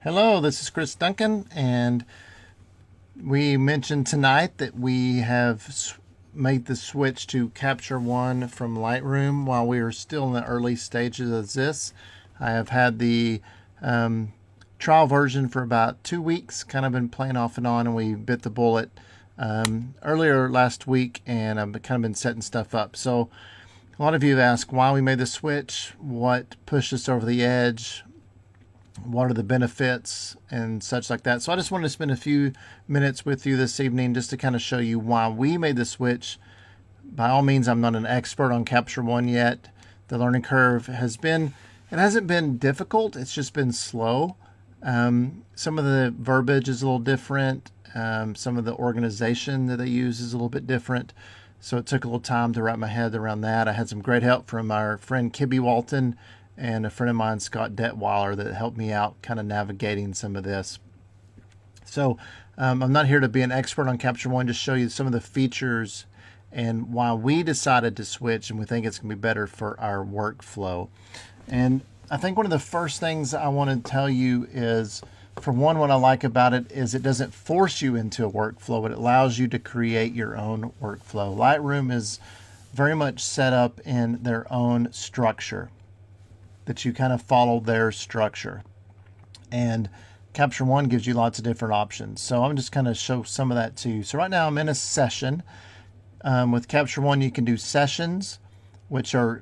Hello, this is Chris Duncan, and we mentioned tonight that we have made the switch to Capture One from Lightroom while we are still in the early stages of this. I have had the trial version for about 2 weeks, kind of been playing off and on, and we bit the bullet earlier last week, and I've kind of been setting stuff up. So a lot of you have asked why we made the switch, what pushed us over the edge, what are the benefits and such like that. So I just wanted to spend a few minutes with you this evening just to kind of show you why we made the switch. By all means, I'm not an expert on Capture One yet. The learning curve hasn't been difficult, it's just been slow. Some of the verbiage is a little different. Some of the organization that they use is a little bit different. So it took a little time to wrap my head around that. I had some great help from our friend Kibby Walton and a friend of mine, Scott Detweiler, that helped me out kind of navigating some of this. So I'm not here to be an expert on Capture One, just show you some of the features and why we decided to switch, and we think it's going to be better for our workflow. And I think one of the first things I want to tell you is, for one, what I like about it is it doesn't force you into a workflow. It allows you to create your own workflow. Lightroom is very much set up in their own structure, that you kind of follow their structure. And Capture One gives you lots of different options. So I'm just kind of show some of that to you. So right now I'm in a session. With Capture One, you can do sessions, which are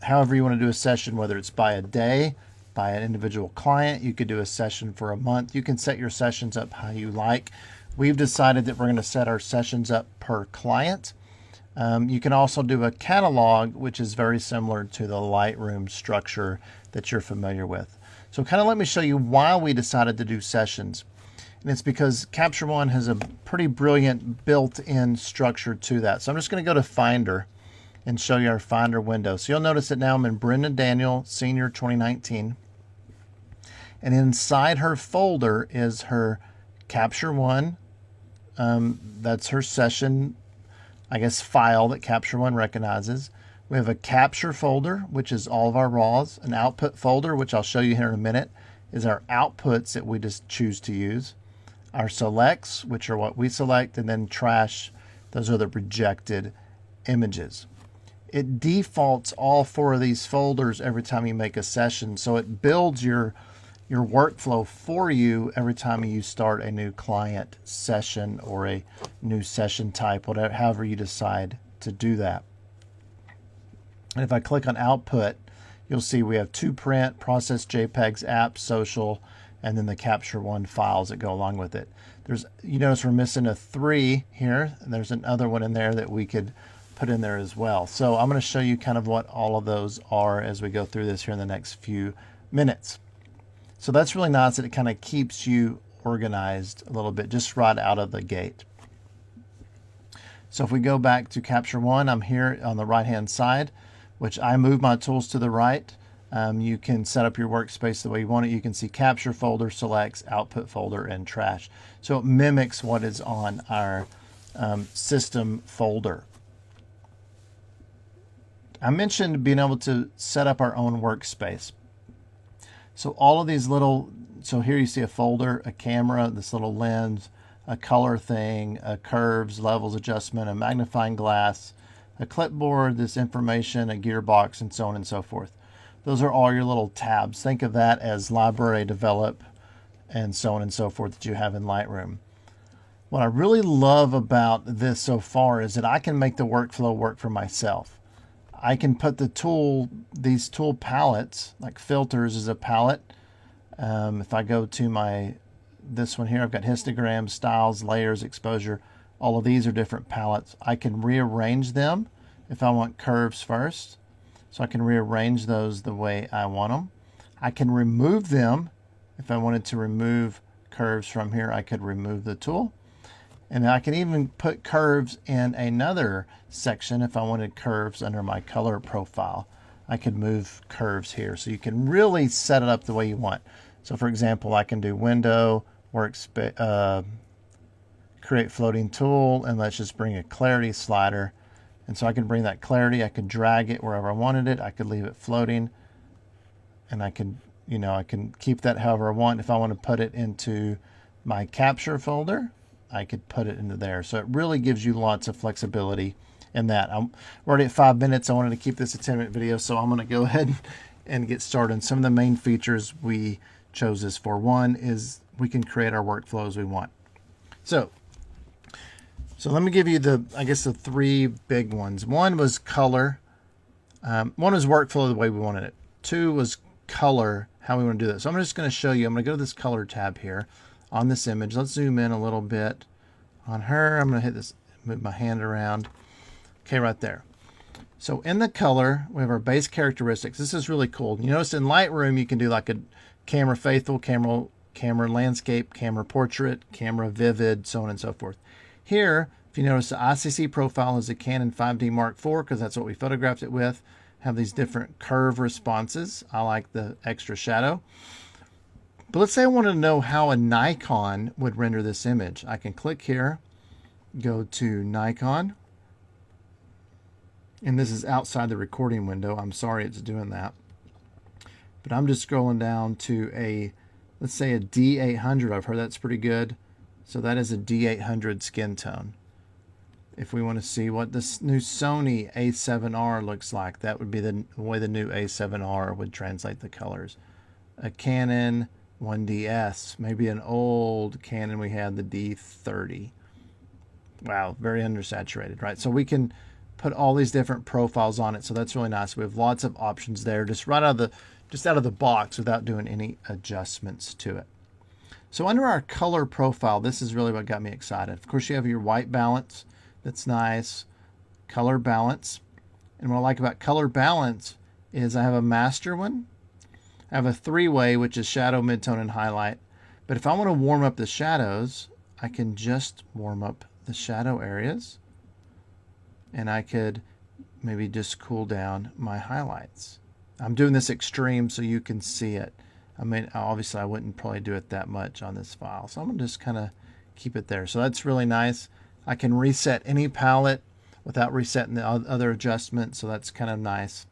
however you want to do a session, whether it's by a day, by an individual client. You could do a session for a month. You can set your sessions up how you like. We've decided that we're going to set our sessions up per client. You can also do a catalog, which is very similar to the Lightroom structure that you're familiar with. So kind of let me show you why we decided to do sessions. And it's because Capture One has a pretty brilliant built-in structure to that. So I'm just going to go to Finder and show you our Finder window. So you'll notice that now I'm in Brenda Daniel Senior 2019. And inside her folder is her Capture One. That's her session, I guess, file that Capture One recognizes. We have a capture folder, which is all of our RAWs. An output folder, which I'll show you here in a minute, is our outputs that we just choose to use. Our selects, which are what we select, and then trash, those are the rejected images. It defaults all 4 of these folders every time you make a session, so it builds your workflow for you every time you start a new client session or a new session type, whatever, however you decide to do that. And if I click on output, you'll see we have 2 print, process JPEGs, apps, social, and then the Capture One files that go along with it. You notice we're missing a 3 here, and there's another one in there that we could put in there as well. So I'm going to show you kind of what all of those are as we go through this here in the next few minutes. So that's really nice that it kind of keeps you organized a little bit just right out of the gate. So if we go back to Capture One, I'm here on the right-hand side, which I move my tools to the right. You can set up your workspace the way you want it. You can see capture folder, selects, output folder, and trash. So it mimics what is on our system folder. I mentioned being able to set up our own workspace. So all of these so here you see a folder, a camera, this little lens, a color thing, a curves, levels adjustment, a magnifying glass, a clipboard, this information, a gearbox, and so on and so forth. Those are all your little tabs. Think of that as library, develop, and so on and so forth that you have in Lightroom. What I really love about this so far is that I can make the workflow work for myself. I can put these tool palettes, like filters is a palette. If I go to this one here, I've got histograms, styles, layers, exposure. All of these are different palettes. I can rearrange them if I want curves first. So I can rearrange those the way I want them. I can remove them. If I wanted to remove curves from here, I could remove the tool. And I can even put curves in another section. If I wanted curves under my color profile, I could move curves here. So you can really set it up the way you want. So for example, I can do window, create floating tool, and let's just bring a clarity slider. And so I can bring that clarity, I could drag it wherever I wanted it, I could leave it floating, and I could You know, I can keep that however I want. If I want to put it into my capture folder, I could put it into there. So it really gives you lots of flexibility in that. We're already at 5 minutes. I wanted to keep this a 10-minute video, so I'm going to go ahead and get started. Some of the main features we chose this for. One is we can create our workflow as we want. So let me give you I guess the three big ones. One was color. One was workflow the way we wanted it. Two was color, how we want to do that. So I'm just going to show you. I'm going to go to this color tab here on this image. Let's zoom in a little bit on her. I'm going to hit this, move my hand around. Okay, right there. So in the color, we have our base characteristics. This is really cool. You notice in Lightroom, you can do like a camera faithful, camera landscape, camera portrait, camera vivid, so on and so forth. Here, if you notice, the ICC profile is a Canon 5D Mark IV because that's what we photographed it with. Have these different curve responses. I like the extra shadow. But let's say I wanted to know how a Nikon would render this image. I can click here, go to Nikon. And this is outside the recording window. I'm sorry it's doing that. But I'm just scrolling down to let's say a D800. I've heard that's pretty good. So that is a D800 skin tone. If we want to see what this new Sony A7R looks like, that would be the way the new A7R would translate the colors. A Canon 1DS, maybe an old Canon we had, the D30. Wow, very undersaturated, right? So we can put all these different profiles on it, so that's really nice. We have lots of options there, just out of the box without doing any adjustments to it. So under our color profile, this is really what got me excited. Of course, you have your white balance. That's nice. Color balance. And what I like about color balance is I have a master one. I have a three-way, which is shadow, midtone, and highlight. But if I want to warm up the shadows, I can just warm up the shadow areas. And I could maybe just cool down my highlights. I'm doing this extreme so you can see it. I mean, obviously I wouldn't probably do it that much on this file. So I'm going to just kind of keep it there. So that's really nice. I can reset any palette without resetting the other adjustments, so that's kind of nice.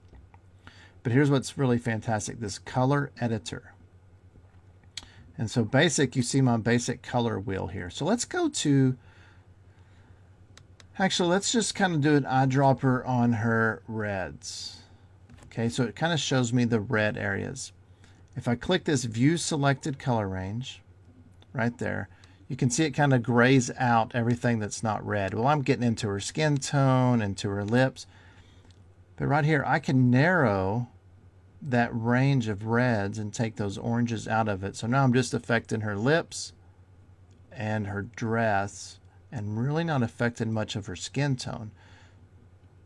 But here's what's really fantastic, this color editor. And so basic, you see my basic color wheel here. So let's go to, actually, let's just kind of do an eyedropper on her reds. Okay, so it kind of shows me the red areas. If I click this view selected color range right there, you can see it kind of grays out everything that's not red. Well, I'm getting into her skin tone, into her lips. But right here, I can narrow that range of reds and take those oranges out of it. So now I'm just affecting her lips and her dress and really not affecting much of her skin tone.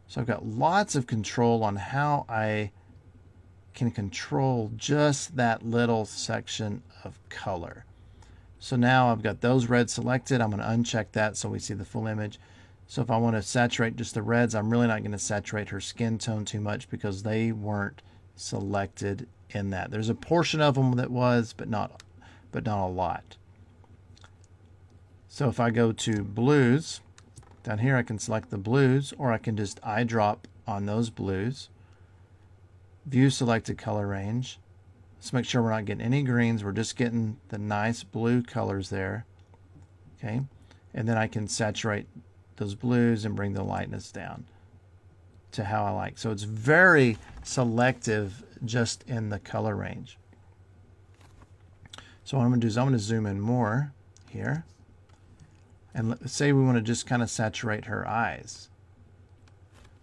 So I've got lots of control on how I can control just that little section of color. So now I've got those reds selected. I'm going to uncheck that so we see the full image. So if I want to saturate just the reds, I'm really not going to saturate her skin tone too much because they weren't selected in that. There's a portion of them that was, but not a lot. So if I go to blues, down here I can select the blues, or I can just eyedrop on those blues. View selected color range. Let's make sure we're not getting any greens. We're just getting the nice blue colors there. Okay. And then I can saturate those blues and bring the lightness down to how I like. So it's very selective just in the color range. So what I'm going to do is I'm going to zoom in more here. And let's say we want to just kind of saturate her eyes.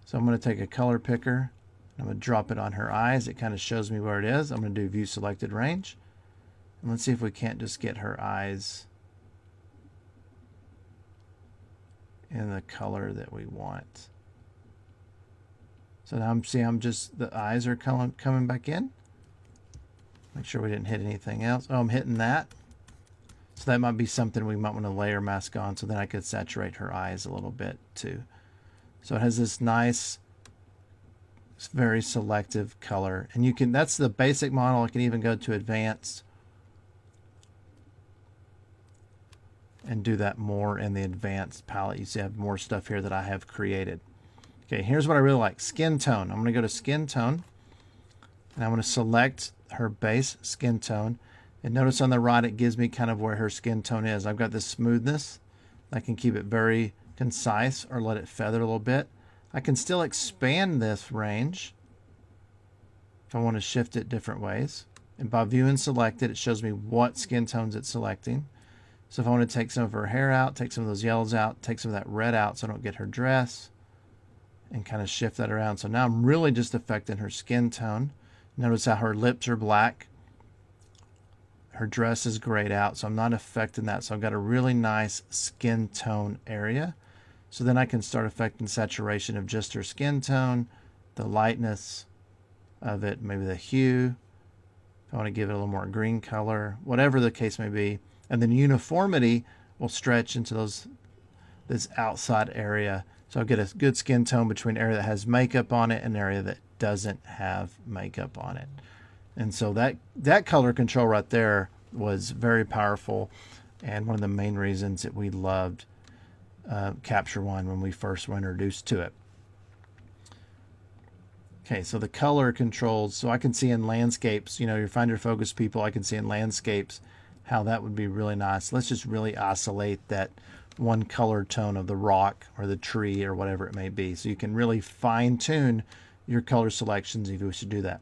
So I'm going to take a color picker. I'm going to drop it on her eyes. It kind of shows me where it is. I'm going to do view selected range. And let's see if we can't just get her eyes in the color that we want. So now the eyes are coming back in. Make sure we didn't hit anything else. Oh, I'm hitting that. So that might be something we might want to layer mask on, so then I could saturate her eyes a little bit too. So it has this nice, very selective color. And you can, that's the basic model. I can even go to advanced and do that more in the advanced palette. You see I have more stuff here that I have created. Okay, here's what I really like. Skin tone. I'm going to go to skin tone. And I'm going to select her base skin tone. And notice on the right, it gives me kind of where her skin tone is. I've got this smoothness. I can keep it very concise or let it feather a little bit. I can still expand this range if I want to shift it different ways. And by view and select it, it shows me what skin tones it's selecting. So if I want to take some of her hair out, take some of those yellows out, take some of that red out so I don't get her dress, and kind of shift that around. So now I'm really just affecting her skin tone. Notice how her lips are black. Her dress is grayed out, so I'm not affecting that. So I've got a really nice skin tone area. So then I can start affecting saturation of just her skin tone, the lightness of it, maybe the hue. If I want to give it a little more green color, whatever the case may be. And then uniformity will stretch into this outside area. So I'll get a good skin tone between area that has makeup on it and area that doesn't have makeup on it. And so that color control right there was very powerful, and one of the main reasons that we loved Capture One when we first were introduced to it. Okay, so the color controls, so I can see in landscapes, you know, your find your focus people, I can see in landscapes how that would be really nice. Let's just really isolate that one color tone of the rock or the tree or whatever it may be. So you can really fine tune your color selections if you wish to do that.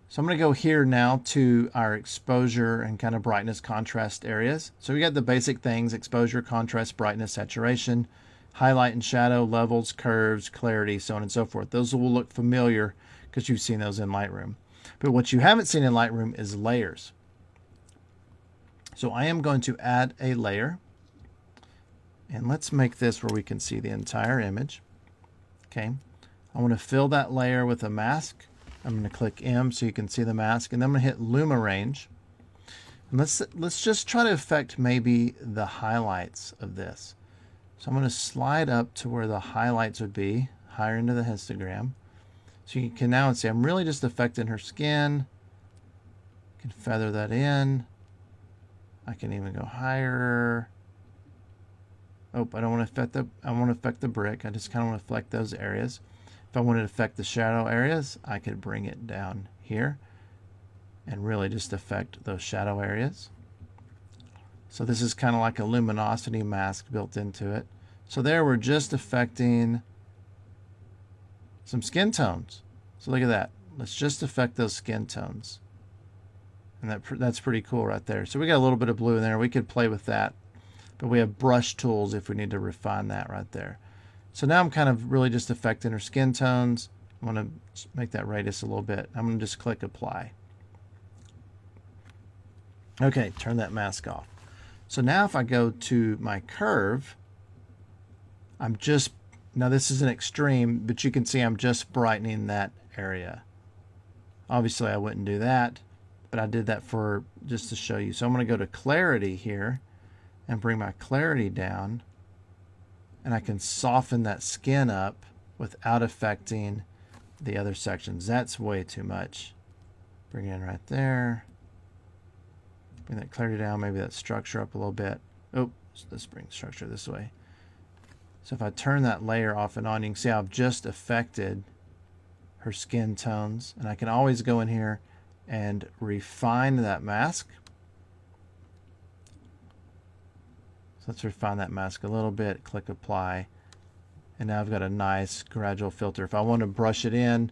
So I'm going to go here now to our exposure and kind of brightness contrast areas. So we got the basic things: exposure, contrast, brightness, saturation, highlight and shadow, levels, curves, clarity, so on and so forth. Those will look familiar because you've seen those in Lightroom. But what you haven't seen in Lightroom is layers. So I am going to add a layer. And let's make this where we can see the entire image. Okay. I want to fill that layer with a mask. I'm going to click M so you can see the mask, and then I'm going to hit Luma Range. And let's just try to affect maybe the highlights of this. So I'm going to slide up to where the highlights would be, higher into the histogram. So you can now see I'm really just affecting her skin. I can feather that in. I can even go higher. Oh, I don't want to affect the brick. I just kind of want to affect those areas. If I wanted to affect the shadow areas, I could bring it down here and really just affect those shadow areas. So this is kind of like a luminosity mask built into it. So there we're just affecting some skin tones. So look at that. Let's just affect those skin tones. And that's pretty cool right there. So we got a little bit of blue in there. We could play with that. But we have brush tools if we need to refine that right there. So now I'm kind of really just affecting her skin tones. I want to make that radius a little bit. I'm going to just click apply. Okay, turn that mask off. So now if I go to my curve, now this is an extreme, but you can see I'm just brightening that area. Obviously I wouldn't do that, but I did that for just to show you. So I'm going to go to clarity here and bring my clarity down. And I can soften that skin up without affecting the other sections. That's way too much. Bring it in right there. Bring that clarity down, maybe that structure up a little bit. Oh, let's bring structure this way. So if I turn that layer off and on, you can see I've just affected her skin tones. And I can always go in here and refine that mask. Let's refine that mask a little bit, click apply, and now I've got a nice gradual filter. If I want to brush it in,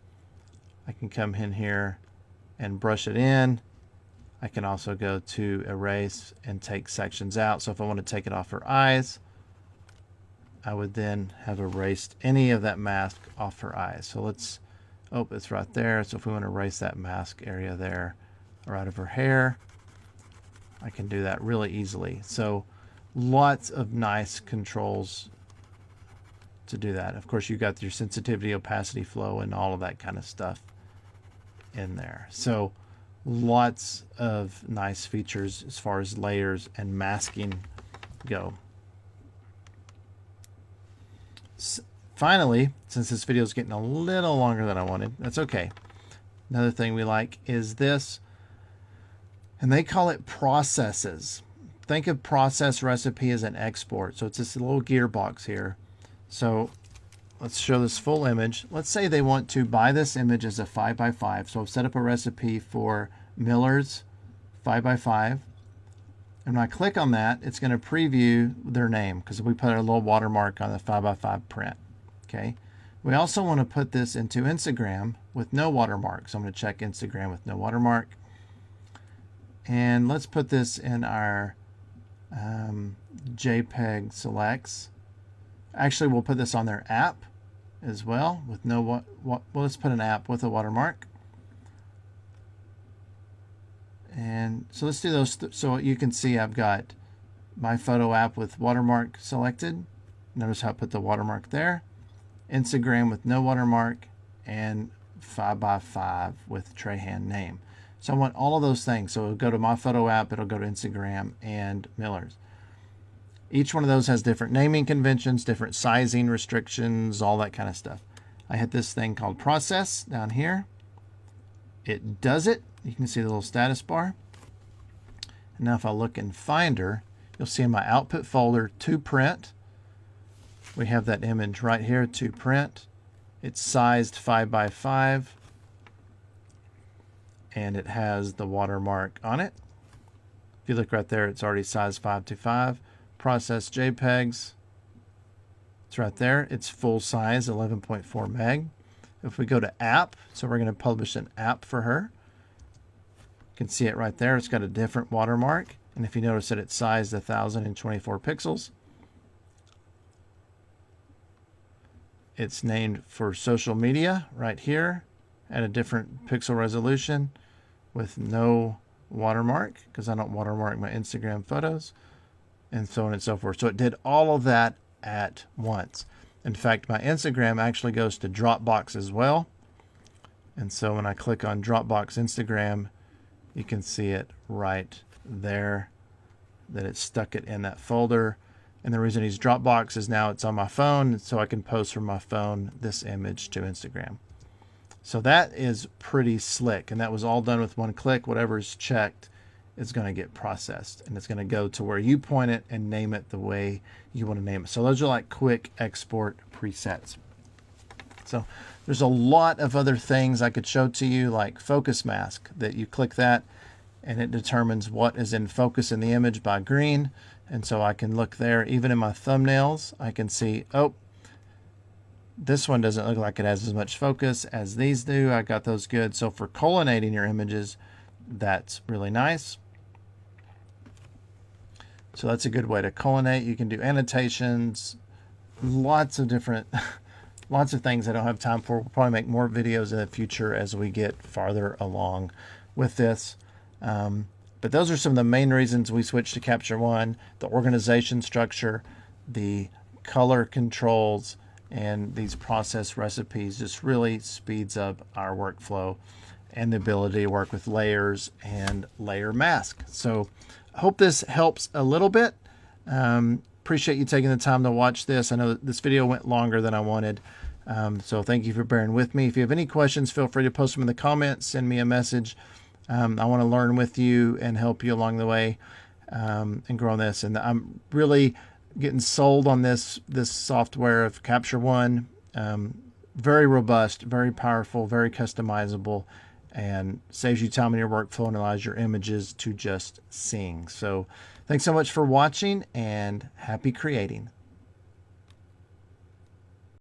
I can come in here and brush it in. I can also go to erase and take sections out. So if I want to take it off her eyes, I would then have erased any of that mask off her eyes. So it's right there. So if we want to erase that mask area there or out of her hair, I can do that really easily. So lots of nice controls to do that. Of course, you got your sensitivity, opacity, flow, and all of that kind of stuff in there. So lots of nice features as far as layers and masking go. Finally, since this video is getting a little longer than I wanted, that's okay. Another thing we like is this, and they call it processes. Think of process recipe as an export. So it's this little gearbox here. So let's show this full image. Let's say they want to buy this image as a 5x5. So I've set up a recipe for Miller's 5x5. And when I click on that, it's going to preview their name because we put a little watermark on the 5x5 print. Okay. We also want to put this into Instagram with no watermark. So I'm going to check Instagram with no watermark. And let's put this in our JPEG selects. Actually, we'll put this on their app as well with no well, let's put an app with a watermark. And so let's do those. So you can see I've got my photo app with watermark selected. Notice how I put the watermark there. Instagram with no watermark, and 5x5 with Trahan name. So I want all of those things. So it'll go to my photo app, it'll go to Instagram and Miller's. Each one of those has different naming conventions, different sizing restrictions, all that kind of stuff. I hit this thing called process down here. It does it. You can see the little status bar. And now if I look in Finder, you'll see in my output folder to print. We have that image right here to print. It's sized 5x5. And it has the watermark on it. If you look right there, it's already sized 5x5. Process JPEGs. It's right there. It's full size, 11.4 meg. If we go to app, so we're going to publish an app for her. You can see it right there. It's got a different watermark. And if you notice that it's sized 1024 pixels. It's named for social media right here at a different pixel resolution with no watermark because I don't watermark my Instagram photos, and so on and so forth. So it did all of that at once. In fact, my Instagram actually goes to Dropbox as well. And so when I click on Dropbox Instagram, you can see it right there that it stuck it in that folder. And the reason he's Dropbox is now it's on my phone, so I can post from my phone this image to Instagram. So that is pretty slick, and that was all done with one click. Whatever's checked is going to get processed, and it's going to go to where you point it and name it the way you want to name it. So those are like quick export presets. So there's a lot of other things I could show to you, like focus mask, that you click that and it determines what is in focus in the image by green. And so I can look there. Even in my thumbnails, I can see, oh, this one doesn't look like it has as much focus as these do. I got those good. So for collinating your images, that's really nice. So that's a good way to collinate. You can do annotations, lots of different, lots of things I don't have time for. We'll probably make more videos in the future as we get farther along with this. But those are some of the main reasons we switched to Capture One: the organization structure, the color controls, and these process recipes just really speeds up our workflow and the ability to work with layers and layer mask. So I hope this helps a little bit. Appreciate you taking the time to watch this. I know this video went longer than I wanted. So thank you for bearing with me. If you have any questions, feel free to post them in the comments, send me a message. I want to learn with you and help you along the way and grow on this. And I'm really getting sold on this software of Capture One. Very robust, very powerful, very customizable, and saves you time in your workflow and allows your images to just sing. So thanks so much for watching, and happy creating.